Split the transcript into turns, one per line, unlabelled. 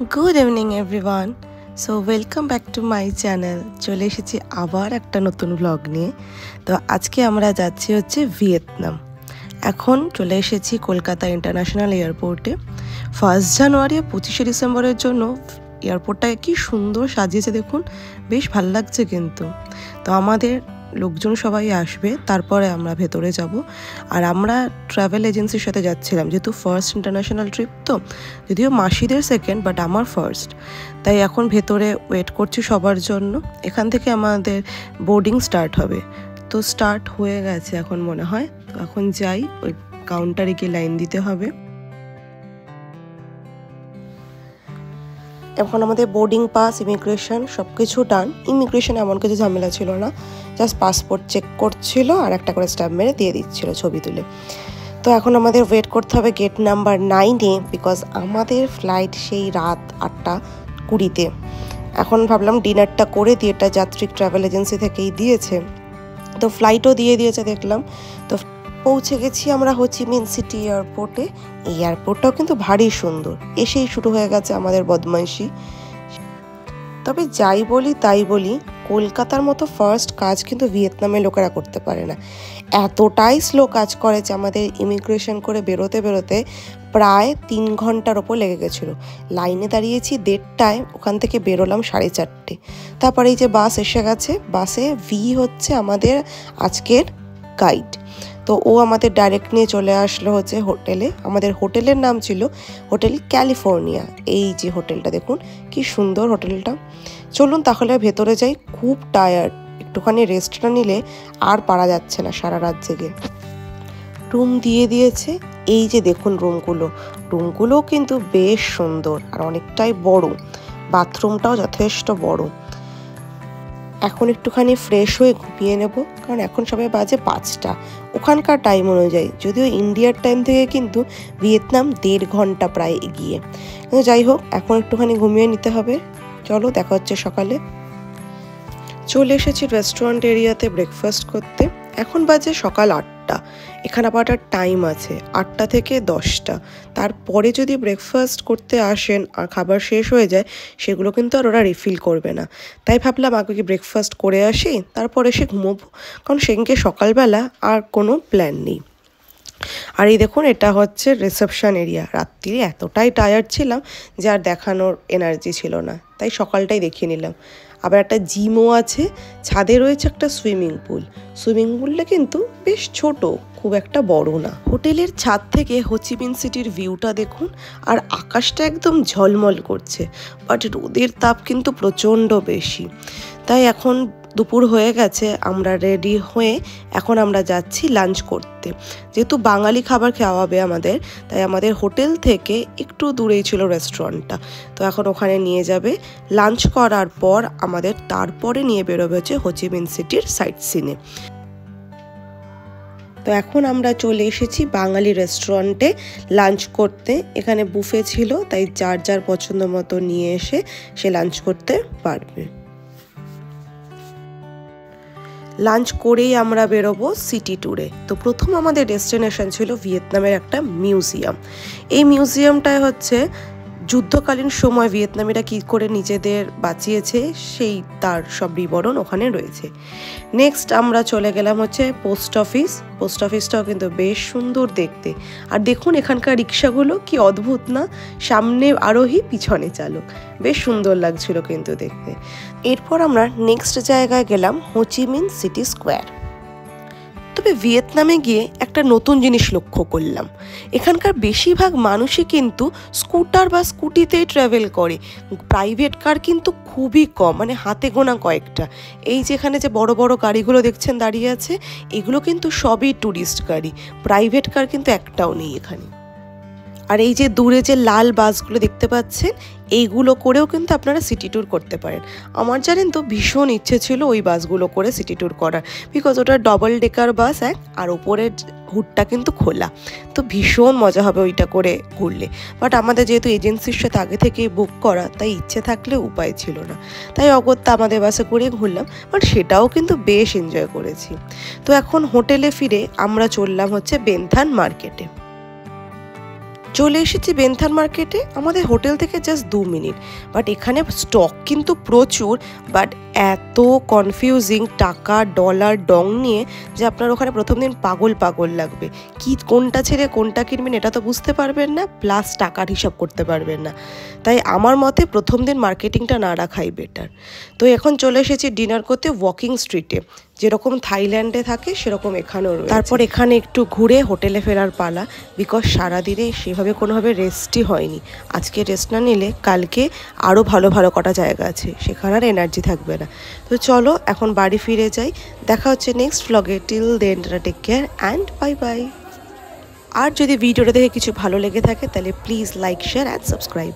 Good evening everyone. So welcome back to my channel. চলে এসেছি আবার একটা নতুন ব্লগ নিয়ে। তো আজকে আমরা যাচ্ছি হচ্ছে ভিয়েতনাম। এখন চলে এসেছি কলকাতা ইন্টারন্যাশনাল এয়ারপোর্টে। 1 জানুয়ারি 25 ডিসেম্বরের জন্য এয়ারপোর্টটাকে কি সুন্দর সাজিয়েছে দেখুন, বেশ ভালো লাগছে কিন্তু। তো আমাদের লোকজন সবাই আসবে, তারপরে আমরা ভেতরে যাব। আর আমরা ট্রাভেল এজেন্সির সাথে যাচ্ছিলাম, যেহেতু ফার্স্ট ইন্টারন্যাশনাল ট্রিপ, তো যদিও মাসিদের সেকেন্ড বাট আমার ফার্স্ট, তাই এখন ভেতরে ওয়েট করছি সবার জন্য। এখান থেকে আমাদের বোর্ডিং স্টার্ট হবে। তো স্টার্ট হয়ে গেছে এখন মনে হয়। তো এখন যাই, ওই কাউন্টারে গিয়ে লাইন দিতে হবে। এখন আমাদের বোর্ডিং পাস, ইমিগ্রেশন সব কিছু ডান। ইমিগ্রেশন এমন কিছু ঝামেলা ছিল না, জাস্ট পাসপোর্ট চেক করছিল আর একটা করে স্ট্যাম্প মেরে দিয়ে দিচ্ছিল ছবি তুলে। তো এখন আমাদের ওয়েট করতে হবে গেট নাম্বার 9-এ, বিকজ আমাদের ফ্লাইট সেই রাত 8:20-তে। এখন ভাবলাম ডিনারটা করে দিই, এটা যাত্রী ট্রাভেল এজেন্সি থেকেই দিয়েছে, তো ফ্লাইটও দিয়ে দিয়েছে দেখলাম। তো পৌঁছে গেছি আমরা হোচিমিন সিটি এয়ারপোর্টে। এই এয়ারপোর্টটাও কিন্তু ভারী সুন্দর। এসেই শুরু হয়ে গেছে আমাদের বদমাইশি। তবে যাই বলি তাই বলি, কলকাতার মতো ফার্স্ট কাজ কিন্তু ভিয়েতনামের লোকেরা করতে পারে না। এতটাই স্লো কাজ করে যে আমাদের ইমিগ্রেশন করে বেরোতে বেরোতে প্রায় 3 ঘন্টার ওপর লেগে গেছিলো। লাইনে দাঁড়িয়েছি 1:30টায়, ওখান থেকে বেরোলাম 4:30। তারপরে এই যে বাস এসে গেছে। বাসে ভি হচ্ছে আমাদের আজকের গাইড। তো ও আমাদের ডাইরেক্ট নিয়ে চলে আসলো হচ্ছে হোটেলে। আমাদের হোটেলের নাম ছিল হোটেল ক্যালিফোর্নিয়া। এই যে হোটেলটা দেখুন কি সুন্দর হোটেলটা। চলুন তাহলে ভেতরে যাই, খুব টায়ার্ড, একটুখানি রেস্ট না নিলে আর পারা যাচ্ছে না সারা রাত জেগে। রুম দিয়ে দিয়েছে, এই যে দেখুন রুমগুলো কিন্তু বেশ সুন্দর আর অনেকটাই বড়। বাথরুমটাও যথেষ্ট বড়। এখন একটুখানি ফ্রেশ হয়ে ঘুমিয়ে নেব, কারণ এখন সবাই বাজে 5টা ওখানকার টাইম অনুযায়ী। যদিও ইন্ডিয়ার টাইম থেকে কিন্তু ভিয়েতনাম 1.5 ঘন্টা প্রায় এগিয়ে। কিন্তু যাই হোক, এখন একটুখানি ঘুমিয়ে নিতে হবে। চলো, দেখা হচ্ছে সকালে। চলে এসেছি রেস্টুরেন্ট এরিয়াতে ব্রেকফাস্ট করতে। এখন বাজে সকাল 8টা। এখানে আবার একটা টাইম আছে 8টা থেকে 10টা। তারপরে যদি ব্রেকফাস্ট করতে আসেন আর খাবার শেষ হয়ে যায়, সেগুলো কিন্তু আর ওরা রিফিল করবে না। তাই ভাবলাম আগে কি ব্রেকফাস্ট করে আসি, তারপরে এসে ঘুমোবো, কারণ সেদিনকে সকালবেলা আর কোনো প্ল্যান নেই। আর এই দেখুন, এটা হচ্ছে রিসেপশন এরিয়া। রাত্রিরে এতটাই টায়ার্ড ছিলাম যে আর দেখানোর এনার্জি ছিল না, তাই সকালটাই দেখিয়ে নিলাম। আবার একটা জিমও আছে, ছাদে রয়েছে একটা সুইমিং পুলটা কিন্তু বেশ ছোট, খুব একটা বড় না। হোটেলের ছাদ থেকে হোচিমিন সিটির ভিউটা দেখুন, আর আকাশটা একদম ঝলমল করছে। বাট রোদের তাপ কিন্তু প্রচণ্ড বেশি। তাই এখন দুপুর হয়ে গেছে, আমরা রেডি হয়ে এখন আমরা যাচ্ছি লাঞ্চ করতে। যেহেতু বাঙালি খাবার খাওয়াবে আমাদের, তাই আমাদের হোটেল থেকে একটু দূরেই ছিল রেস্টুরেন্টটা। তো এখন ওখানে নিয়ে যাবে। লাঞ্চ করার পর আমাদের তারপরে নিয়ে বেরোবে হচ্ছে হোচিমিন সিটির সাইট সিনে। তো এখন আমরা চলে এসেছি বাঙালি রেস্টুরেন্টে লাঞ্চ করতে। এখানে বুফে ছিল, তাই যার যার পছন্দ মতো নিয়ে এসে সে লাঞ্চ করতে পারবে। লাঞ্চ করেই আমরা বেরোবো সিটি ট্যুরে। তো প্রথম আমাদের ডেস্টিনেশন ছিল ভিয়েতনামের একটা মিউজিয়াম। এই মিউজিয়ামটায় হচ্ছে যুদ্ধকালীন সময় ভিয়েতনামিরা কী করে নিজেদের বাঁচিয়েছে সেই তার সব বিবরণ ওখানে রয়েছে। নেক্সট আমরা চলে গেলাম হচ্ছে পোস্ট অফিসটাও কিন্তু বেশ সুন্দর দেখতে। আর দেখুন এখানকার রিক্সাগুলো কি অদ্ভুত না, সামনে আরোহী পিছনে চালক, বেশ সুন্দর লাগছিল কিন্তু দেখতে। এরপর আমরা নেক্সট জায়গায় গেলাম হোচিমিন সিটি স্কোয়ার। তবে ভিয়েতনামে গিয়ে একটা নতুন জিনিস লক্ষ্য করলাম, এখানকার বেশিরভাগ মানুষই কিন্তু স্কুটার বা স্কুটিতেই ট্রাভেল করে। প্রাইভেট কার কিন্তু খুবই কম, মানে হাতে গোনা কয়েকটা। এই যেখানে যে বড় বড় গাড়িগুলো দেখছেন দাঁড়িয়ে আছে, এগুলো কিন্তু সবই ট্যুরিস্ট গাড়ি। প্রাইভেট কার কিন্তু একটাও নেই এখানে। আর এই যে দূরে যে লাল বাসগুলো দেখতে পাচ্ছেন, এইগুলো করেও কিন্তু আপনারা সিটি ট্যুর করতে পারেন। আমার জানেন তো ভীষণ ইচ্ছে ছিল ওই বাসগুলো করে সিটি ট্যুর করার, বিকজ ওটা ডবল ডেকার বাস আর ওপরের হুডটা কিন্তু খোলা, তো ভীষণ মজা হবে ওইটা করে ঘুরলে। বাট আমাদের যেহেতু এজেন্সির সাথে আগে থেকেই বুক করা, তাই ইচ্ছে থাকলে উপায় ছিল না, তাই অগত্যা আমাদের বাসে করে ঘুরলাম। বাট সেটাও কিন্তু বেশ এনজয় করেছি। তো এখন হোটেলে ফিরে আমরা চললাম হচ্ছে বেনথান মার্কেটে। চলে এসেছি বেন্থান মার্কেটে, আমাদের হোটেল থেকে জাস্ট 2 মিনিট। বাট এখানে স্টক কিন্তু প্রচুর, বাট এত কনফিউজিং টাকা ডলার ডং নিয়ে যে আপনার ওখানে প্রথম দিন পাগল পাগল লাগবে। কি কোনটা ছেড়ে কোনটা কিনবেন এটা তো বুঝতে পারবেন না, প্লাস টাকার হিসাব করতে পারবেন না। তাই আমার মতে প্রথম দিন মার্কেটিংটা না রাখাই বেটার। তো এখন চলে এসেছি ডিনার করতে ওয়াকিং স্ট্রিটে, যেরকম থাইল্যান্ডে থাকে সেরকম এখানেও রয়েছে। তারপর এখানে একটু ঘুরে হোটেলে ফেরার পালা, বিকজ সারাদিনে সেভাবে কোনোভাবে রেস্টই হয়নি। আজকে রেস্ট না নিলে কালকে আরও ভালো ভালো কটা জায়গা আছে, সেখানে আর এনার্জি থাকবে না। তো চলো এখন বাড়ি ফিরে যাই, দেখা হচ্ছে নেক্সট ভ্লগে। Till then take care and bye bye. আর যদি ভিডিওটা দেখে কিছু ভালো লেগে থাকে তাহলে please like, share and subscribe.